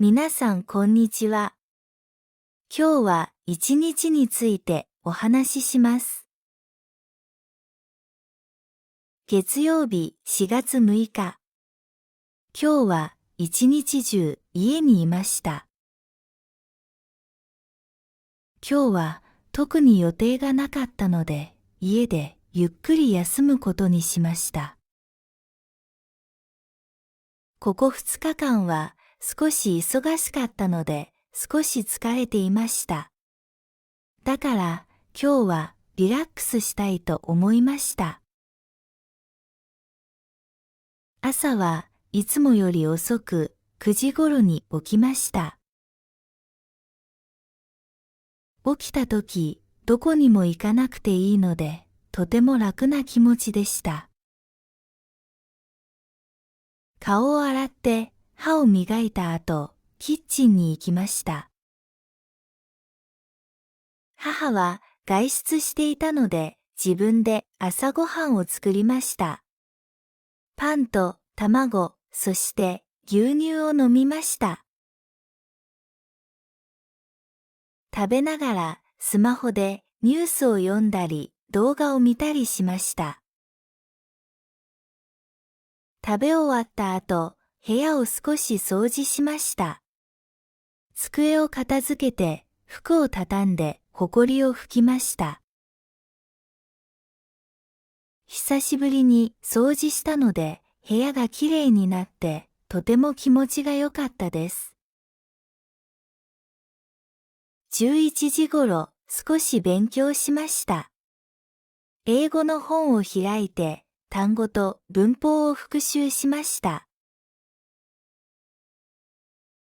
皆さんこんにちは。今日は一日についてお話しします。月曜日4月6日。今日は一日中家にいました。今日は特に予定がなかったので、家でゆっくり休むことにしました。ここ2日間は少し忙しかったので、少し疲れていました。だから今日はリラックスしたいと思いました。朝はいつもより遅く9時頃に起きました。起きたとき、どこにも行かなくていいので、とても楽な気持ちでした。顔を洗って歯を磨いた後、キッチンに行きました。母は外出していたので、自分で朝ごはんを作りました。パンと卵、そして牛乳を飲みました。食べながらスマホでニュースを読んだり動画を見たりしました。食べ終わった後、部屋を少し掃除しました。机を片付けて服を畳んでほこりを拭きました。久しぶりに掃除したので部屋がきれいになってとても気持ちが良かったです。11時頃少し勉強しました。英語の本を開いて単語と文法を復習しました。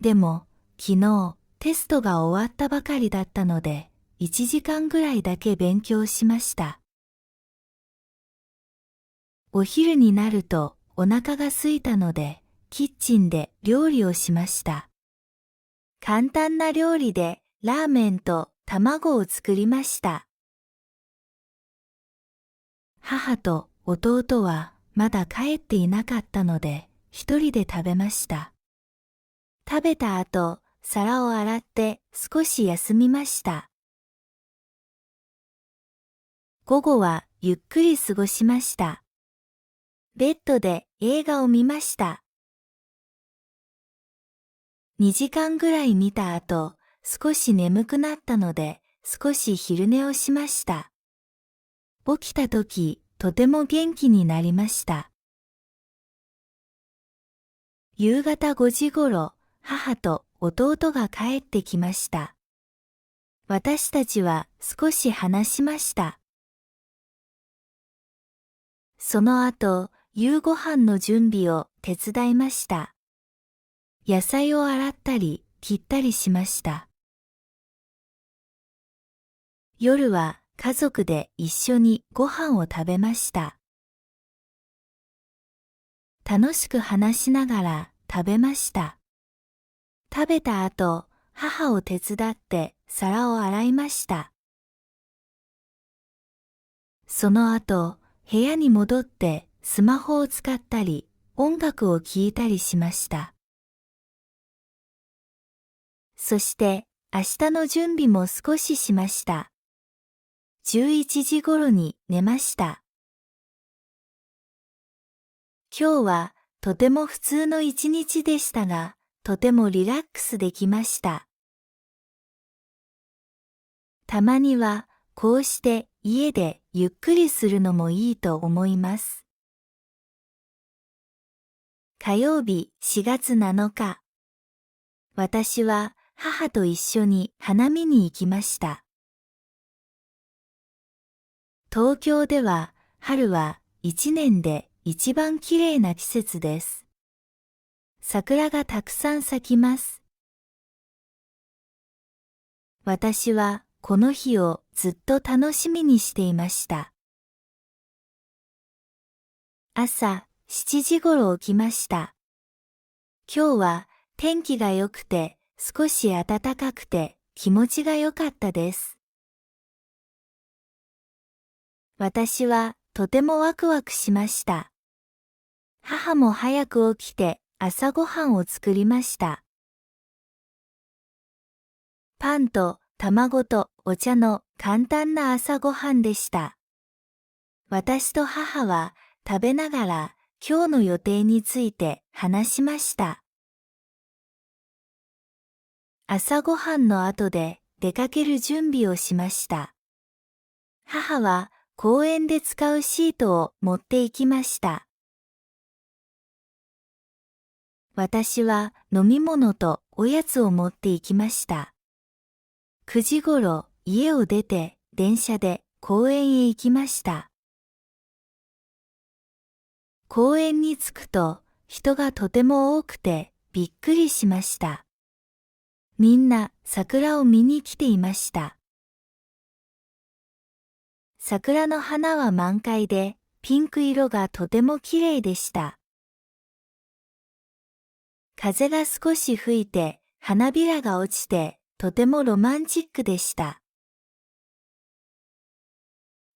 でも昨日テストが終わったばかりだったので1時間ぐらいだけ勉強しました。お昼になるとお腹が空いたのでキッチンで料理をしました。簡単な料理でラーメンと卵を作りました。母と弟はまだ帰っていなかったので一人で食べました。食べた後、皿を洗って少し休みました。午後はゆっくり過ごしました。ベッドで映画を見ました。2時間ぐらい見た後、少し眠くなったので少し昼寝をしました。起きたとき、とても元気になりました。夕方5時頃、母と弟が帰ってきました。私たちは少し話しました。その後、夕ご飯の準備を手伝いました。野菜を洗ったり切ったりしました。夜は家族で一緒にご飯を食べました。楽しく話しながら食べました。食べた後、母を手伝って皿を洗いました。その後、部屋に戻ってスマホを使ったり、音楽を聴いたりしました。そして明日の準備も少ししました。11時頃に寝ました。今日はとても普通の一日でしたが、とてもリラックスできました。たまにはこうして家でゆっくりするのもいいと思います。火曜日4月7日。私は母と一緒に花見に行きました。東京では春は一年で一番きれいな季節です。桜がたくさん咲きます。私はこの日をずっと楽しみにしていました。朝7時頃起きました。今日は天気が良くて少し暖かくて気持ちが良かったです。私はとてもワクワクしました。母も早く起きて朝ごはんを作りました。パンと卵とお茶の簡単な朝ごはんでした。私と母は食べながら今日の予定について話しました。朝ごはんの後で出かける準備をしました。母は公園で使うシートを持って行きました。私は飲み物とおやつを持って行きました。9時ごろ家を出て電車で公園へ行きました。公園に着くと人がとても多くてびっくりしました。みんな桜を見に来ていました。桜の花は満開でピンク色がとても綺麗でした。風が少し吹いて花びらが落ちてとてもロマンチックでした。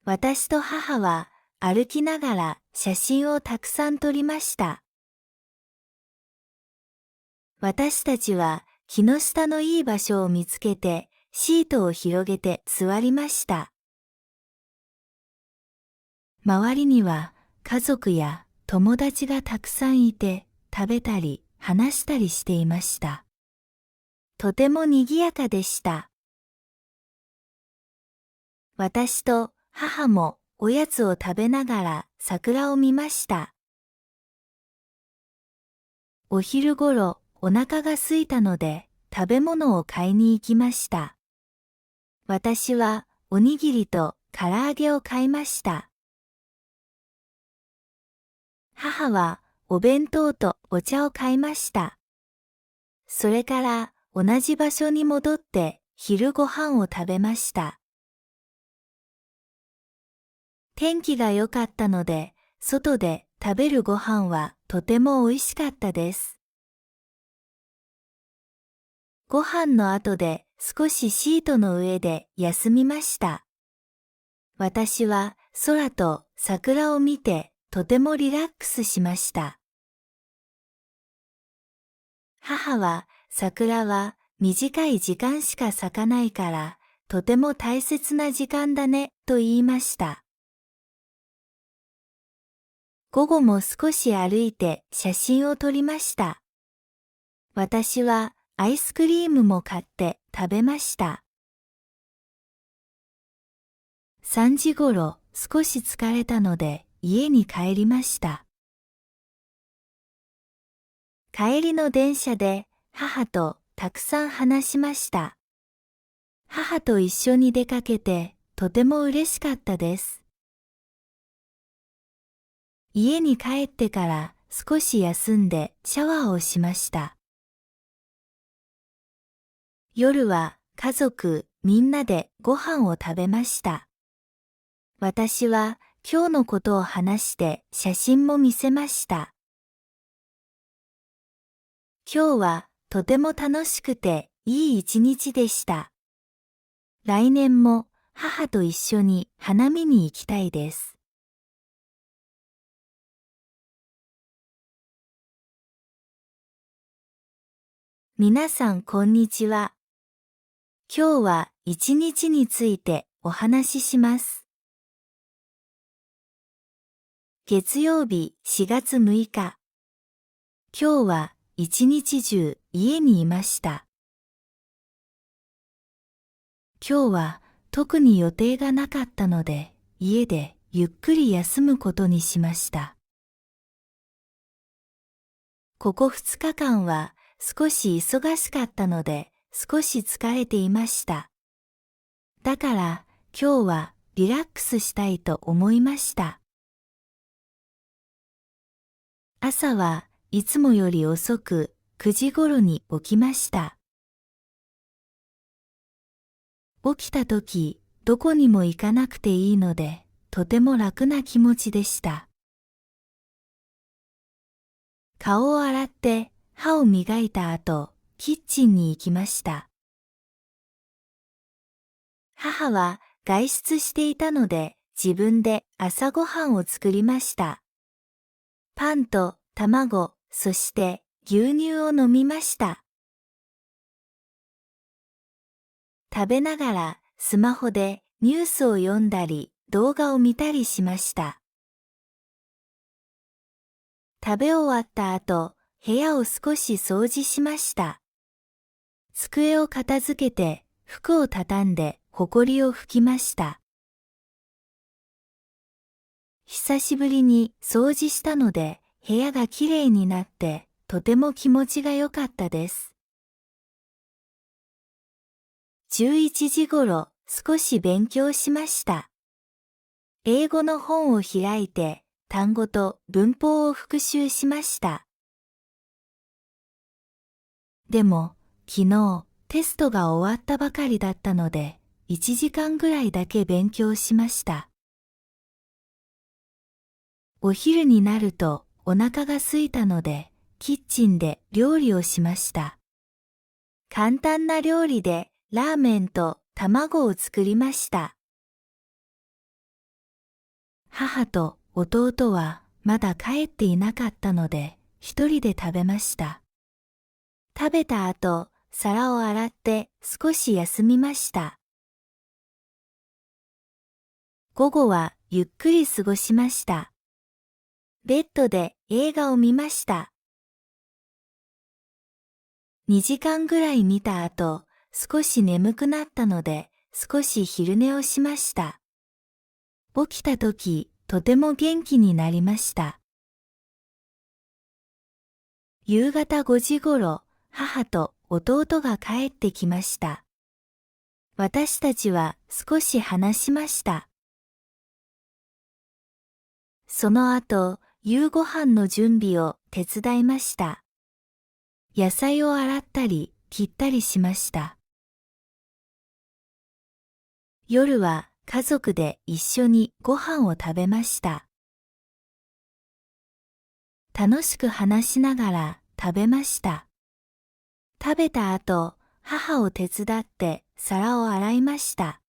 私と母は歩きながら写真をたくさん撮りました。私たちは木の下のいい場所を見つけてシートを広げて座りました。周りには家族や友達がたくさんいて食べたり話したりしていました。とても賑やかでした。私と母もおやつを食べながら桜を見ました。お昼ごろお腹が空いたので食べ物を買いに行きました。私はおにぎりと唐揚げを買いました。母はお弁当とお茶を買いました。それから同じ場所に戻って昼ご飯を食べました。天気が良かったので、外で食べるご飯はとても美味しかったです。ご飯の後で少しシートの上で休みました。私は空と桜を見てとてもリラックスしました。母は桜は短い時間しか咲かないからとても大切な時間だねと言いました。午後も少し歩いて写真を撮りました。私はアイスクリームも買って食べました。3時ごろ少し疲れたので家に帰りました。帰りの電車で母とたくさん話しました。母と一緒に出かけてとても嬉しかったです。家に帰ってから少し休んでシャワーをしました。夜は家族みんなでご飯を食べました。私は今日のことを話して写真も見せました。今日はとても楽しくていい一日でした。来年も母と一緒に花見に行きたいです。皆さんこんにちは。今日は一日についてお話しします。月曜日4月6日。今日は一日中家にいました。今日は特に予定がなかったので、家でゆっくり休むことにしました。ここ2日間は少し忙しかったので、少し疲れていました。だから今日はリラックスしたいと思いました。朝はいつもより遅く9時ごろに起きました。起きたとき、どこにも行かなくていいので、とても楽な気持ちでした。顔を洗って歯を磨いた後、キッチンに行きました。母は外出していたので、自分で朝ごはんを作りました。パンと卵、そして牛乳を飲みました。食べながらスマホでニュースを読んだり動画を見たりしました。食べ終わった後、部屋を少し掃除しました。机を片付けて、服を畳んで、ほこりを拭きました。久しぶりに掃除したので、部屋がきれいになって、とても気持ちが良かったです。11時ごろ、少し勉強しました。英語の本を開いて、単語と文法を復習しました。でも、昨日、テストが終わったばかりだったので、1時間ぐらいだけ勉強しました。お昼になるとお腹が空いたので、キッチンで料理をしました。簡単な料理でラーメンと卵を作りました。母と弟はまだ帰っていなかったので、一人で食べました。食べた後、皿を洗って少し休みました。午後はゆっくり過ごしました。ベッドで映画を見ました。2時間ぐらい見た後、少し眠くなったので、少し昼寝をしました。起きたとき、とても元気になりました。夕方5時ごろ、母と弟が帰ってきました。私たちは少し話しました。その後、夕ご飯の準備を手伝いました。野菜を洗ったり、切ったりしました。夜は家族で一緒にご飯を食べました。楽しく話しながら食べました。食べた後、母を手伝って皿を洗いました。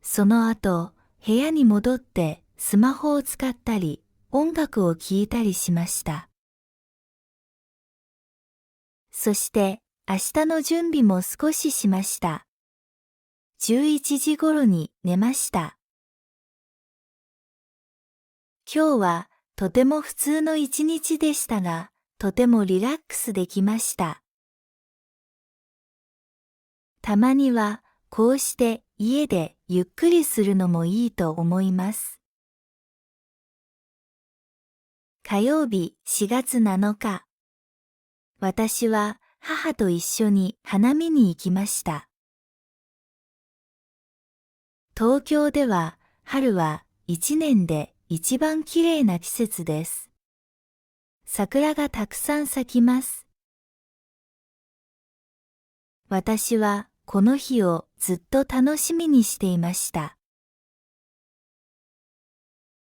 その後、部屋に戻ってスマホを使ったり、音楽を聴いたりしました。そして、明日の準備も少ししました。11時頃に寝ました。今日はとても普通の一日でしたが、とてもリラックスできました。たまにはこうして家でゆっくりするのもいいと思います。火曜日4月7日。私は母と一緒に花見に行きました。東京では春は一年で一番きれいな季節です。桜がたくさん咲きます。私はこの日をずっと楽しみにしていました。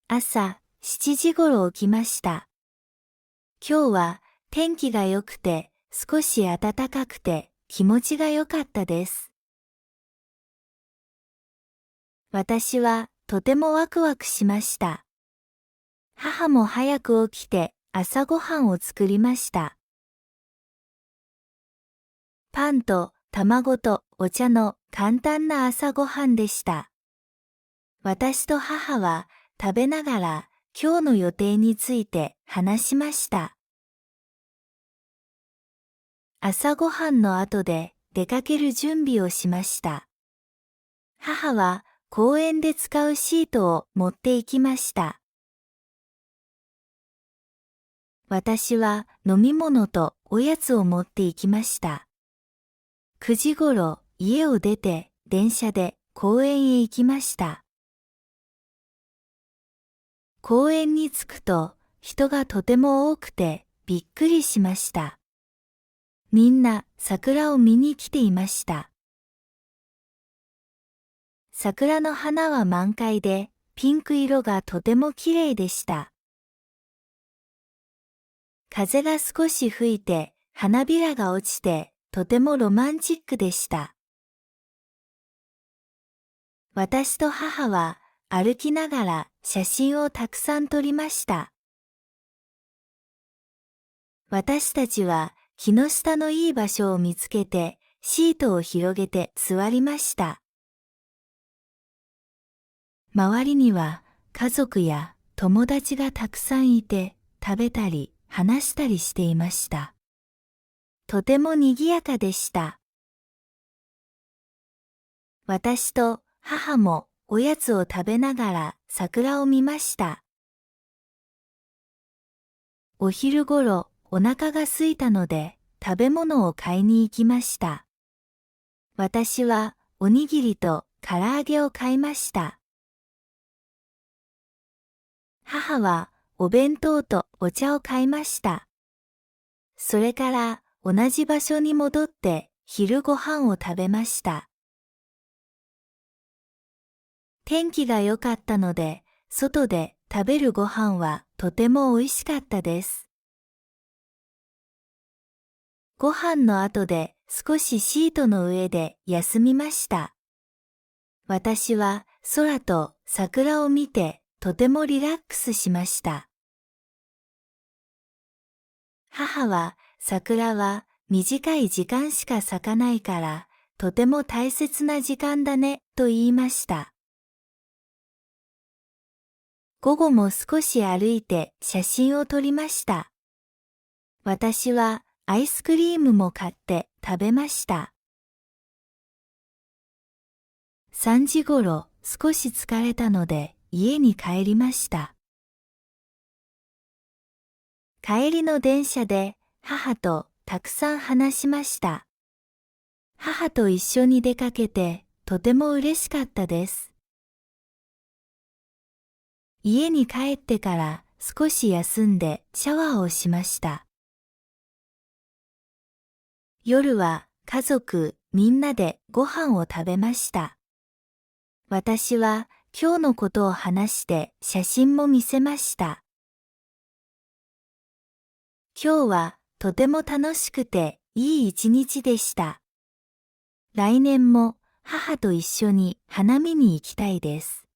朝7時頃起きました。今日は天気が良くて少し暖かくて気持ちが良かったです。私はとてもワクワクしました。母も早く起きて朝ごはんを作りました。パンと卵とお茶の簡単な朝ごはんでした。私と母は食べながら今日の予定について話しました。朝ごはんの後で出かける準備をしました。母は公園で使うシートを持って行きました。私は飲み物とおやつを持って行きました。9時ごろ家を出て電車で公園へ行きました。公園に着くと人がとても多くてびっくりしました。みんな桜を見に来ていました。桜の花は満開でピンク色がとても綺麗でした。風が少し吹いて花びらが落ちてとてもロマンチックでした。私と母は歩きながら写真をたくさん撮りました。私たちは木の下のいい場所を見つけてシートを広げて座りました。周りには家族や友達がたくさんいて、食べたり話したりしていました。とても賑やかでした。私と母もおやつを食べながら桜を見ました。お昼ごろお腹が空いたので食べ物を買いに行きました。私はおにぎりと唐揚げを買いました。母はお弁当とお茶を買いました。それから同じ場所に戻って昼ご飯を食べました。天気が良かったので、外で食べるご飯はとても美味しかったです。ご飯の後で少しシートの上で休みました。私は空と桜を見てとてもリラックスしました。母は桜は短い時間しか咲かないからとても大切な時間だねと言いました。午後も少し歩いて写真を撮りました。私はアイスクリームも買って食べました。3時ごろ少し疲れたので家に帰りました。帰りの電車で母とたくさん話しました。母と一緒に出かけてとても嬉しかったです。家に帰ってから少し休んでシャワーをしました。夜は家族みんなでご飯を食べました。私は今日のことを話して写真も見せました。今日はとても楽しくていい一日でした。来年も母と一緒に花見に行きたいです。